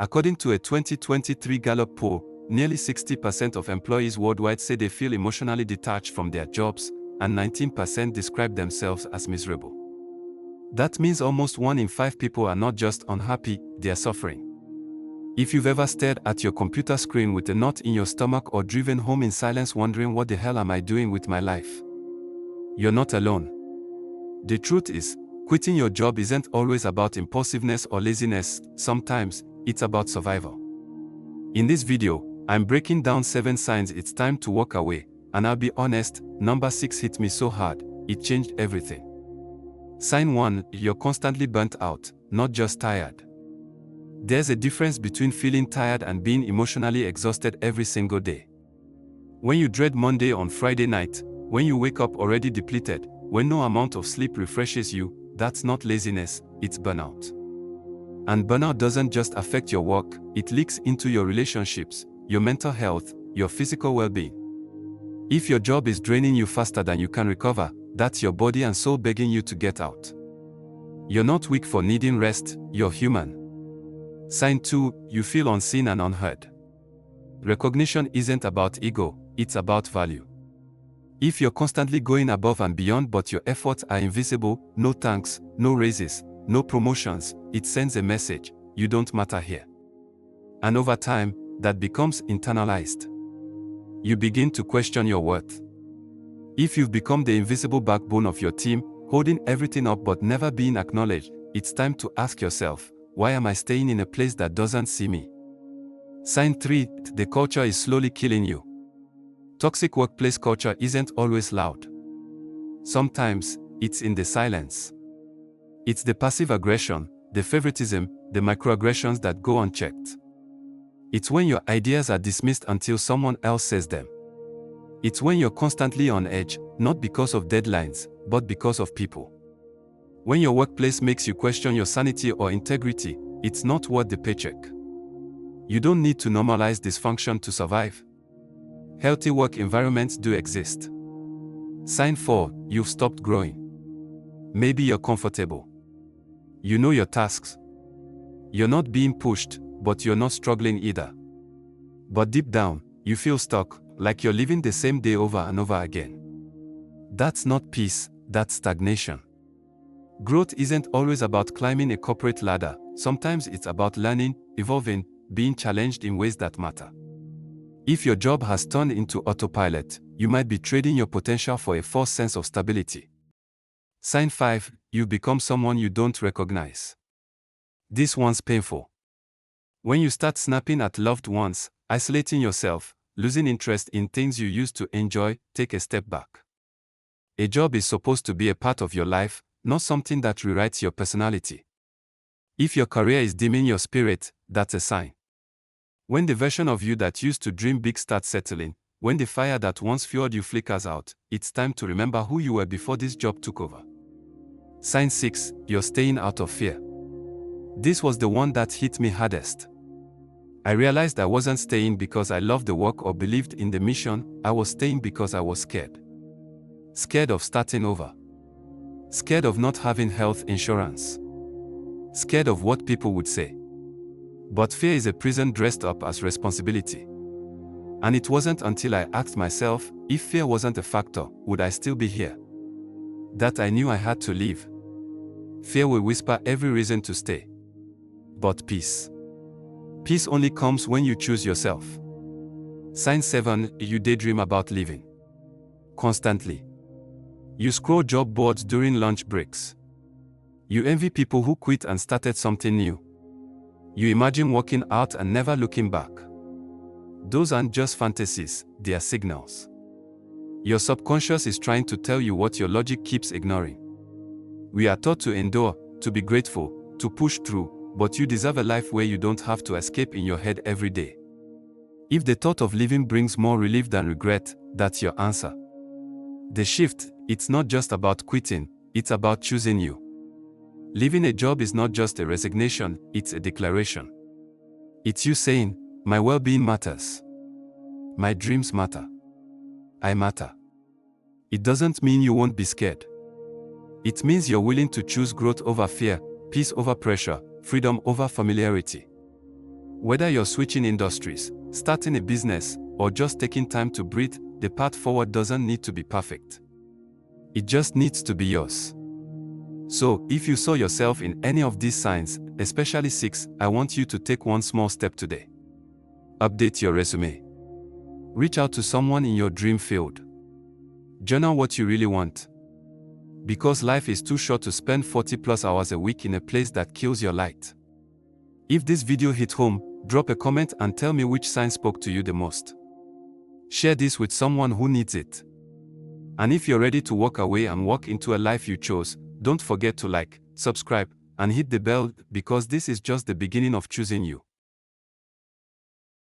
According to a 2023 Gallup poll, nearly 60% of employees worldwide say they feel emotionally detached from their jobs, and 19% describe themselves as miserable. That means almost 1 in 5 people are not just unhappy, they are suffering. If you've ever stared at your computer screen with a knot in your stomach or driven home in silence wondering what the hell am I doing with my life, you're not alone. The truth is, quitting your job isn't always about impulsiveness or laziness, sometimes it's about survival. In this video, I'm breaking down 7 signs it's time to walk away, and I'll be honest, number 6 hit me so hard, it changed everything. Sign 1, you're constantly burnt out, not just tired. There's a difference between feeling tired and being emotionally exhausted every single day. When you dread Monday on Friday night, when you wake up already depleted, when no amount of sleep refreshes you, that's not laziness, it's burnout. And burnout doesn't just affect your work, it leaks into your relationships, your mental health, your physical well-being. If your job is draining you faster than you can recover, that's your body and soul begging you to get out. You're not weak for needing rest, you're human. Sign 2, you feel unseen and unheard. Recognition isn't about ego, it's about value. If you're constantly going above and beyond but your efforts are invisible, no thanks, no raises, no promotions, it sends a message, you don't matter here. And over time, that becomes internalized. You begin to question your worth. If you've become the invisible backbone of your team, holding everything up but never being acknowledged, it's time to ask yourself, why am I staying in a place that doesn't see me? Sign 3, the culture is slowly killing you. Toxic workplace culture isn't always loud. Sometimes, it's in the silence. It's the passive aggression, the favoritism, the microaggressions that go unchecked. It's when your ideas are dismissed until someone else says them. It's when you're constantly on edge, not because of deadlines, but because of people. When your workplace makes you question your sanity or integrity, it's not worth the paycheck. You don't need to normalize dysfunction to survive. Healthy work environments do exist. Sign 4, you've stopped growing. Maybe you're comfortable. You know your tasks. You're not being pushed, but you're not struggling either. But deep down, you feel stuck, like you're living the same day over and over again. That's not peace, that's stagnation. Growth isn't always about climbing a corporate ladder, sometimes it's about learning, evolving, being challenged in ways that matter. If your job has turned into autopilot, you might be trading your potential for a false sense of stability. Sign 5, you've become someone you don't recognize. This one's painful. When you start snapping at loved ones, isolating yourself, losing interest in things you used to enjoy, take a step back. A job is supposed to be a part of your life, not something that rewrites your personality. If your career is dimming your spirit, that's a sign. When the version of you that used to dream big starts settling, when the fire that once fueled you flickers out, it's time to remember who you were before this job took over. Sign 6, you're staying out of fear. This was the one that hit me hardest. I realized I wasn't staying because I loved the work or believed in the mission, I was staying because I was scared. Scared of starting over. Scared of not having health insurance. Scared of what people would say. But fear is a prison dressed up as responsibility. And it wasn't until I asked myself, if fear wasn't a factor, would I still be here? That I knew I had to leave. Fear will whisper every reason to stay. But peace. Peace only comes when you choose yourself. Sign 7, you daydream about leaving. Constantly. You scroll job boards during lunch breaks. You envy people who quit and started something new. You imagine walking out and never looking back. Those aren't just fantasies, they are signals. Your subconscious is trying to tell you what your logic keeps ignoring. We are taught to endure, to be grateful, to push through, but you deserve a life where you don't have to escape in your head every day. If the thought of leaving brings more relief than regret, that's your answer. The shift, it's not just about quitting, it's about choosing you. Leaving a job is not just a resignation, it's a declaration. It's you saying, my well-being matters. My dreams matter. I matter. It doesn't mean you won't be scared. It means you're willing to choose growth over fear, peace over pressure, freedom over familiarity. Whether you're switching industries, starting a business, or just taking time to breathe, the path forward doesn't need to be perfect. It just needs to be yours. So, if you saw yourself in any of these signs, especially 6, I want you to take one small step today. Update your resume. Reach out to someone in your dream field. Journal what you really want. Because life is too short to spend 40+ hours a week in a place that kills your light. If this video hit home, drop a comment and tell me which sign spoke to you the most. Share this with someone who needs it. And if you're ready to walk away and walk into a life you chose, don't forget to like, subscribe, and hit the bell, because this is just the beginning of choosing you.